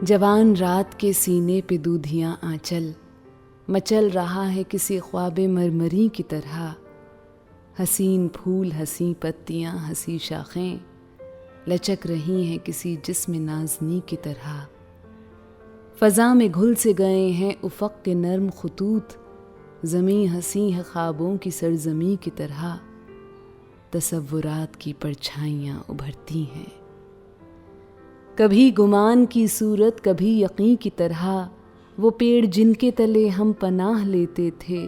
جوان رات کے سینے پہ دودھیاں آنچل مچل رہا ہے کسی خواب مرمری کی طرح، حسین پھول حسین پتیاں حسین شاخیں لچک رہی ہیں کسی جسم نازنی کی طرح، فضا میں گھل سے گئے ہیں افق کے نرم خطوط، زمیں حسین ہے خوابوں کی سرزمیں کی طرح، تصورات کی پرچھائیاں ابھرتی ہیں، کبھی گمان کی صورت کبھی یقین کی طرح، وہ پیڑ جن کے تلے ہم پناہ لیتے تھے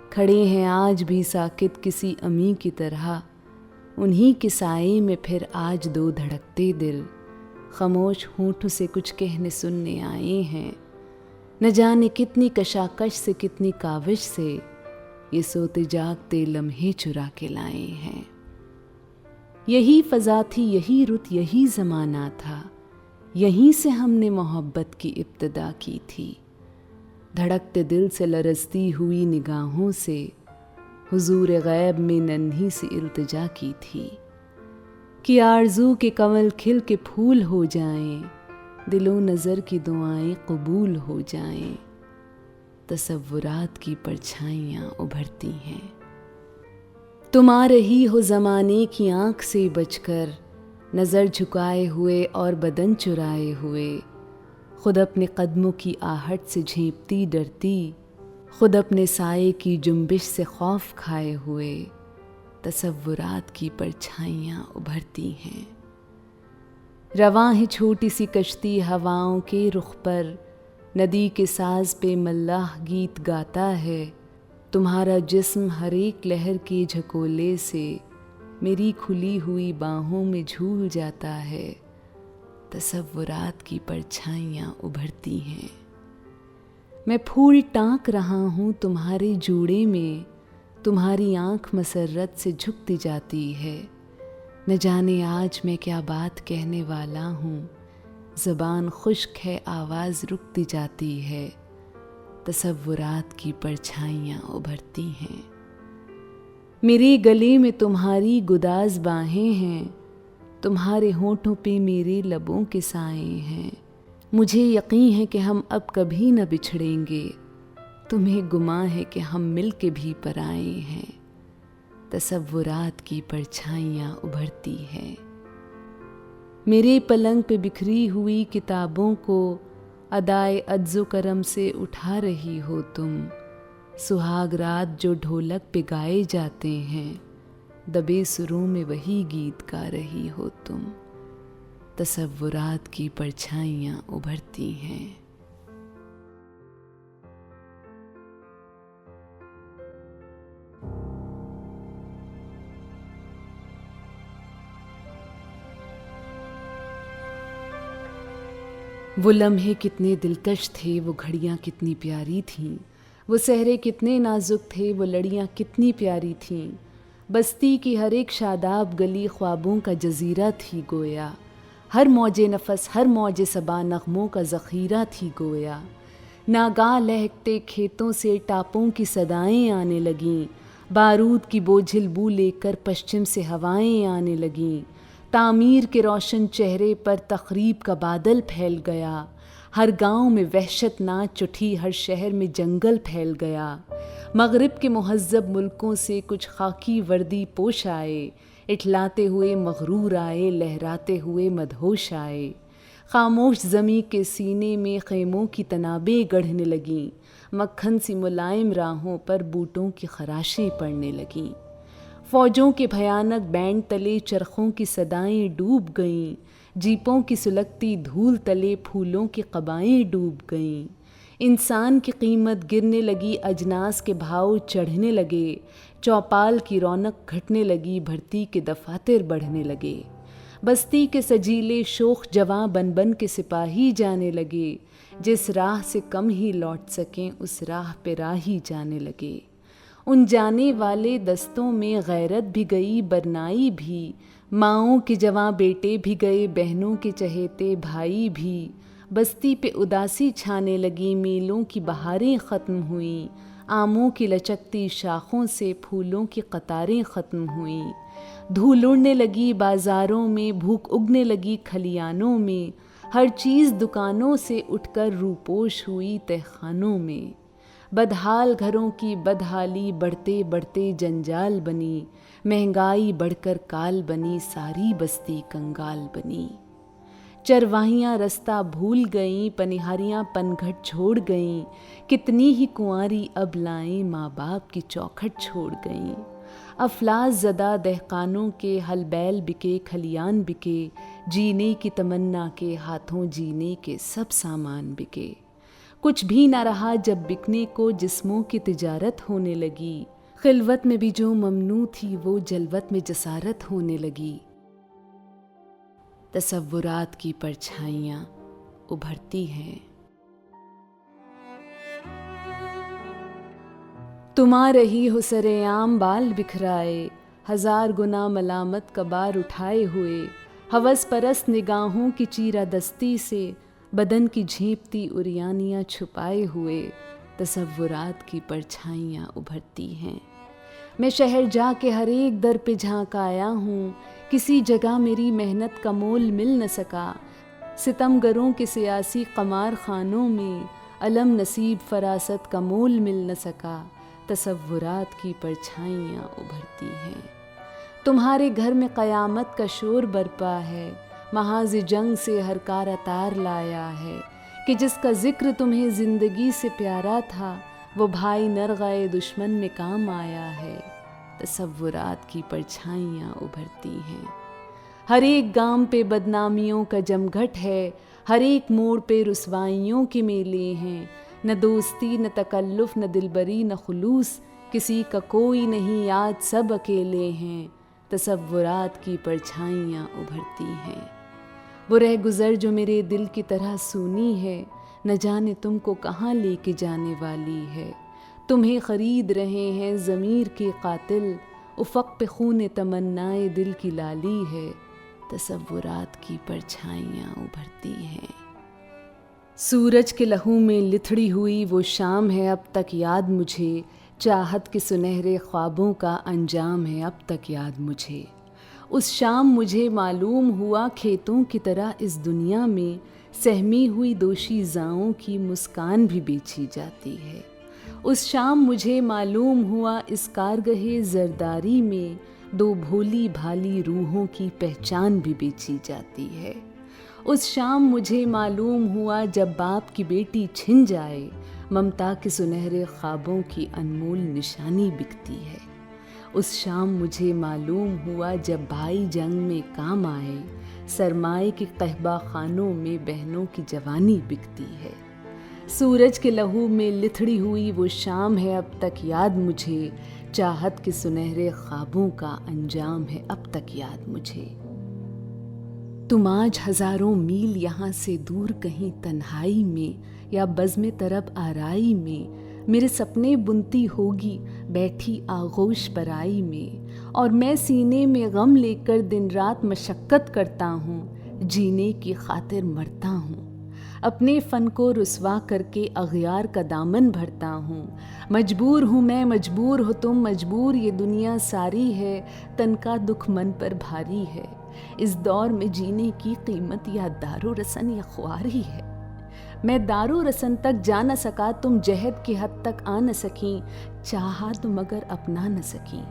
کھڑے ہیں آج بھی ساکت کسی امی کی طرح، انہی کے سائے میں پھر آج دو دھڑکتے دل خاموش ہونٹوں سے کچھ کہنے سننے آئے ہیں، نہ جانے کتنی کشاکش سے کتنی کاوش سے یہ سوتے جاگتے لمحے چرا کے لائے ہیں، یہی فضا تھی یہی رت یہی زمانہ تھا، یہیں سے ہم نے محبت کی ابتدا کی تھی، دھڑکتے دل سے لرزتی ہوئی نگاہوں سے حضور غیب میں ننھی سی التجا کی تھی، کہ آرزو کے کنول کھل کے پھول ہو جائیں، دل و نظر کی دعائیں قبول ہو جائیں، تصورات کی پرچھائیاں ابھرتی ہیں، تم آ رہی ہو زمانے کی آنکھ سے بچ کر، نظر جھکائے ہوئے اور بدن چرائے ہوئے، خود اپنے قدموں کی آہٹ سے جھیپتی ڈرتی، خود اپنے سائے کی جنبش سے خوف کھائے ہوئے، تصورات کی پرچھائیاں ابھرتی ہیں، رواں ہے چھوٹی سی کشتی ہواؤں کے رخ پر، ندی کے ساز پہ ملاح گیت گاتا ہے، تمہارا جسم ہر ایک لہر کے جھکولے سے میری کھلی ہوئی باہوں میں جھول جاتا ہے، تصورات کی پرچھائیاں ابھرتی ہیں، میں پھول ٹانک رہا ہوں تمہارے جوڑے میں، تمہاری آنکھ مسرت سے جھکتی جاتی ہے، نہ جانے آج میں کیا بات کہنے والا ہوں، زبان خشک ہے آواز رکتی جاتی ہے، تصورات کی پرچھائیاں ابھرتی ہیں، میرے گلے میں تمہاری گداز باہیں ہیں، تمہارے ہونٹوں پہ میرے لبوں کے سائے ہیں، مجھے یقین ہے کہ ہم اب کبھی نہ بچھڑیں گے، تمہیں گمان ہے کہ ہم مل کے بھی پرائے ہیں، تصورات کی پرچھائیاں ابھرتی ہیں، میرے پلنگ پہ بکھری ہوئی کتابوں کو ادائے عجز و کرم سے اٹھا رہی ہو تم، سہاگ رات جو ڈھولک پہ گائے جاتے ہیں، دبے سروں میں وہی گیت گا رہی ہو تم، تصورات کی پرچھائیاں ابھرتی ہیں۔ وہ لمحے کتنے دلکش تھے، وہ گھڑیاں کتنی پیاری تھیں، وہ صحرے کتنے نازک تھے، وہ لڑیاں کتنی پیاری تھیں، بستی کی ہر ایک شاداب گلی خوابوں کا جزیرہ تھی گویا، ہر موج نفس ہر موج صبا نغموں کا ذخیرہ تھی گویا، ناگاہ لہکتے کھیتوں سے ٹاپوں کی صدائیں آنے لگیں، بارود کی بوجھل بو لے کر پشچم سے ہوائیں آنے لگیں، تعمیر کے روشن چہرے پر تخریب کا بادل پھیل گیا، ہر گاؤں میں وحشت ناچ اٹھی، ہر شہر میں جنگل پھیل گیا، مغرب کے مہذب ملکوں سے کچھ خاکی وردی پوش آئے، اٹھلاتے ہوئے مغرور آئے، لہراتے ہوئے مدہوش آئے، خاموش زمیں کے سینے میں خیموں کی تنابیں گڑھنے لگیں، مکھن سی ملائم راہوں پر بوٹوں کی خراشیں پڑنے لگیں، فوجوں کے بھیانک بینڈ تلے چرخوں کی صدائیں ڈوب گئیں، جیپوں کی سلگتی دھول تلے پھولوں کی قبائیں ڈوب گئیں، انسان کی قیمت گرنے لگی، اجناس کے بھاؤ چڑھنے لگے، چوپال کی رونق گھٹنے لگی، بھرتی کے دفاتر بڑھنے لگے، بستی کے سجیلے شوخ جواں بن بن کے سپاہی جانے لگے، جس راہ سے کم ہی لوٹ سکیں اس راہ پہ راہی جانے لگے، ان جانے والے دستوں میں غیرت بھی گئی برنائی بھی، ماؤں کے جواں بیٹے بھی گئے، بہنوں کے چہیتے بھائی بھی، بستی پہ اداسی چھانے لگی، میلوں کی بہاریں ختم ہوئیں، آموں کی لچکتی شاخوں سے پھولوں کی قطاریں ختم ہوئیں، دھول اڑنے لگی بازاروں میں، بھوک اگنے لگی کھلیانوں میں، ہر چیز دکانوں سے اٹھ کر روپوش ہوئی تہخانوں میں، بدحال گھروں کی بدحالی بڑھتے بڑھتے جنجال بنی، مہنگائی بڑھ کر کال بنی، ساری بستی کنگال بنی۔ چرواہیاں رستہ بھول گئیں، پنہاریاں پنگھٹ چھوڑ گئیں، کتنی ہی کنواری اب لائیں ماں باپ کی چوکھٹ چھوڑ گئیں۔ افلاس زدہ دہقانوں کے ہل بیل بکے، کھلیان بکے، جینے کی تمنا کے ہاتھوں جینے کے سب سامان بکے۔ کچھ بھی نہ رہا جب بکنے کو جسموں کی تجارت ہونے لگی، خلوت میں بھی جو ممنوع تھی وہ جلوت میں جسارت ہونے لگی۔ تصورات کی پرچھائیاں ابھرتی ہیں۔ تم آ رہی ہو سرعام بال بکھرائے، ہزار گنا ملامت کا بار اٹھائے ہوئے، ہوس پرست نگاہوں کی چیرہ دستی سے بدن کی جھیپتی اریانیاں چھپائے ہوئے، تصورات کی پرچھائیاں ابھرتی ہیں۔ میں شہر جا کے ہر ایک در پہ جھانک آیا ہوں، کسی جگہ میری محنت کا مول مل نہ سکا، ستم گروں کے سیاسی قمار خانوں میں علم نصیب فراست کا مول مل نہ سکا، تصورات کی پرچھائیاں ابھرتی ہیں۔ تمہارے گھر میں قیامت کا شور برپا ہے، محاذ جنگ سے ہر کار اتار لایا ہے، کہ جس کا ذکر تمہیں زندگی سے پیارا تھا وہ بھائی نرغائے دشمن میں کام آیا ہے، تصورات کی پرچھائیاں ابھرتی ہیں۔ ہر ایک گام پہ بدنامیوں کا جمگھٹ ہے، ہر ایک موڑ پہ رسوائیوں کے میلے ہیں، نہ دوستی نہ تکلف نہ دلبری نہ خلوص، کسی کا کوئی نہیں یاد سب اکیلے ہیں، تصورات کی پرچھائیاں ابھرتی ہیں۔ وہ رہ گزر جو میرے دل کی طرح سونی ہے، نہ جانے تم کو کہاں لے کے جانے والی ہے، تمہیں خرید رہے ہیں ضمیر کے قاتل، افق پہ خون تمنائے دل کی لالی ہے، تصورات کی پرچھائیاں ابھرتی ہیں۔ سورج کے لہو میں لتھڑی ہوئی وہ شام ہے اب تک یاد مجھے، چاہت کے سنہرے خوابوں کا انجام ہے اب تک یاد مجھے۔ اس شام مجھے معلوم ہوا کھیتوں کی طرح اس دنیا میں سہمی ہوئی دوشیزاؤں کی مسکان بھی بیچی جاتی ہے۔ اس شام مجھے معلوم ہوا اس کارگہ زرداری میں دو بھولی بھالی روحوں کی پہچان بھی بیچی جاتی ہے۔ اس شام مجھے معلوم ہوا جب باپ کی بیٹی چھن جائے، ممتا کے سنہرے خوابوں کی انمول نشانی بکتی ہے۔ اس شام مجھے معلوم ہوا جب بھائی جنگ میں کام آئے، سرمائے کے قحبہ خانوں میں بہنوں کی جوانی بکتی ہے۔ سورج کے لہو میں لتھڑی ہوئی وہ شام ہے اب تک یاد مجھے، چاہت کے سنہرے خوابوں کا انجام ہے اب تک یاد مجھے۔ تم آج ہزاروں میل یہاں سے دور کہیں تنہائی میں یا بزم طرب آرائی میں، میرے سپنے بنتی ہوگی بیٹھی آغوش پرائی میں، اور میں سینے میں غم لے کر دن رات مشقت کرتا ہوں، جینے کی خاطر مرتا ہوں، اپنے فن کو رسوا کر کے اغیار کا دامن بھرتا ہوں۔ مجبور ہوں میں، مجبور ہو تم، مجبور یہ دنیا ساری ہے، تن کا دکھ من پر بھاری ہے، اس دور میں جینے کی قیمت یا دارو رسن یا خواری ہے۔ میں دارو رسن تک جا نہ سکا، تم جہد کی حد تک آ نہ سکیں، چاہا تو مگر اپنا نہ سکیں۔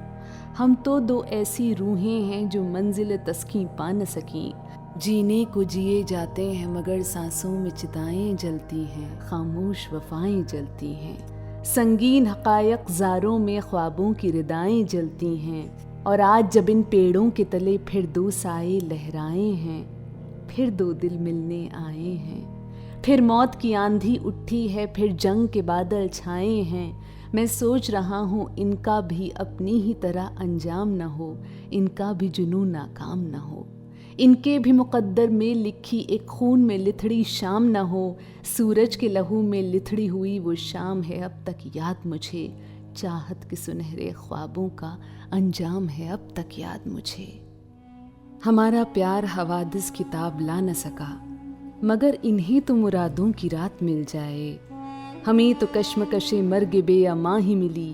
ہم تو دو ایسی روحیں ہیں جو منزل تسکیں پا نہ سکیں، جینے کو جیے جاتے ہیں مگر سانسوں میں چتائیں جلتی ہیں، خاموش وفائیں جلتی ہیں، سنگین حقائق زاروں میں خوابوں کی ردائیں جلتی ہیں، اور آج جب ان پیڑوں کے تلے پھر دو سائے لہرائے ہیں، پھر دو دل ملنے آئے ہیں، پھر موت کی آندھی اٹھی ہے، پھر جنگ کے بادل چھائے ہیں، میں سوچ رہا ہوں ان کا بھی اپنی ہی طرح انجام نہ ہو، ان کا بھی جنون ناکام نہ ہو، ان کے بھی مقدر میں لکھی ایک خون میں لتھڑی شام نہ ہو۔ سورج کے لہو میں لتھڑی ہوئی وہ شام ہے اب تک یاد مجھے، چاہت کے سنہرے خوابوں کا انجام ہے اب تک یاد مجھے۔ ہمارا پیار حوادث کتاب لا نہ سکا، مگر انہیں تو مرادوں کی رات مل جائے، ہمیں تو کشمکش مرگ بے اما ہی ملی،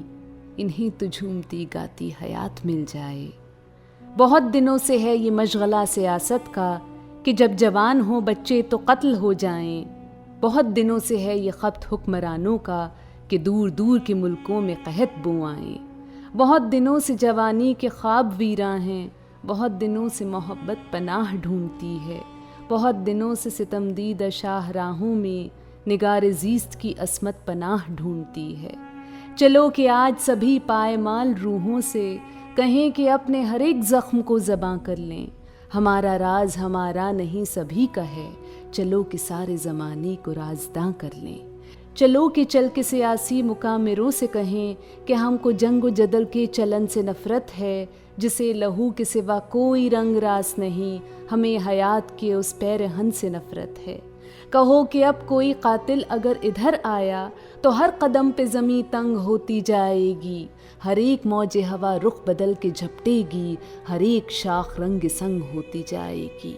انہیں تو جھومتی گاتی حیات مل جائے۔ بہت دنوں سے ہے یہ مشغلہ سیاست کا، کہ جب جوان ہوں بچے تو قتل ہو جائیں۔ بہت دنوں سے ہے یہ خبت حکمرانوں کا کہ دور دور کے ملکوں میں قحط بو آئیں۔ بہت دنوں سے جوانی کے خواب ویراں ہیں، بہت دنوں سے محبت پناہ ڈھونڈتی ہے، بہت دنوں سے ستمدیدہ شاہ راہوں میں نگار زیست کی عصمت پناہ ڈھونڈتی ہے۔ چلو کہ آج سبھی پائمال روحوں سے کہیں کہ اپنے ہر ایک زخم کو زباں کر لیں۔ ہمارا راز ہمارا نہیں سبھی کا ہے، چلو کہ سارے زمانے کو رازداں کر لیں۔ چلو کہ چل کے سیاسی مقامروں سے کہیں کہ ہم کو جنگ و جدل کے چلن سے نفرت ہے، جسے لہو کے سوا کوئی رنگ راس نہیں، ہمیں حیات کے اس پیرہن سے نفرت ہے۔ کہو کہ اب کوئی قاتل اگر ادھر آیا تو ہر قدم پہ زمیں تنگ ہوتی جائے گی، ہر ایک موج ہوا رخ بدل کے جھپٹے گی، ہر ایک شاخ رنگ سنگ ہوتی جائے گی۔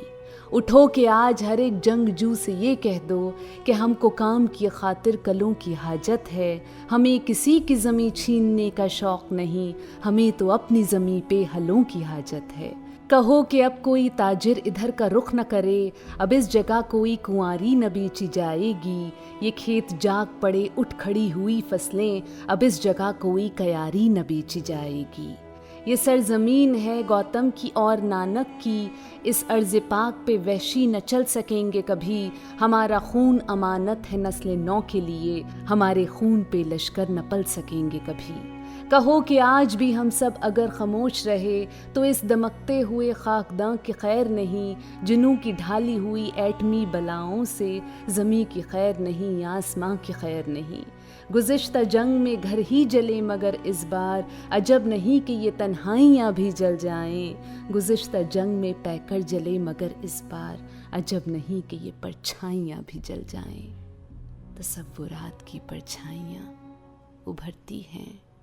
اٹھو کہ آج ہر ایک جنگجو سے یہ کہہ دو کہ ہم کو کام کی خاطر کلوں کی حاجت ہے، ہمیں کسی کی زمیں چھیننے کا شوق نہیں، ہمیں تو اپنی زمیں پہ ہلوں کی حاجت ہے۔ کہو کہ اب کوئی تاجر ادھر کا رخ نہ کرے، اب اس جگہ کوئی کنواری نہ بیچی جائے گی، یہ کھیت جاگ پڑے اٹھ کھڑی ہوئی فصلیں، اب اس جگہ کوئی کیاری نہ بیچی جائے گی۔ یہ سرزمین ہے گوتم کی اور نانک کی، اس ارض پاک پہ وحشی نہ چل سکیں گے کبھی، ہمارا خون امانت ہے نسل نو کے لیے، ہمارے خون پہ لشکر نہ پل سکیں گے کبھی۔ کہو کہ آج بھی ہم سب اگر خاموش رہے تو اس دمکتے ہوئے خاکداں کی خیر نہیں، جنوں کی ڈھالی ہوئی ایٹمی بلاؤں سے زمیں کی خیر نہیں، آسماں کی خیر نہیں۔ گزشتہ جنگ میں گھر ہی جلے مگر اس بار عجب نہیں کہ یہ تنہائیاں بھی جل جائیں، گزشتہ جنگ میں پیکر جلے مگر اس بار عجب نہیں کہ یہ پرچھائیاں بھی جل جائیں۔ تصورات کی پرچھائیاں ابھرتی ہیں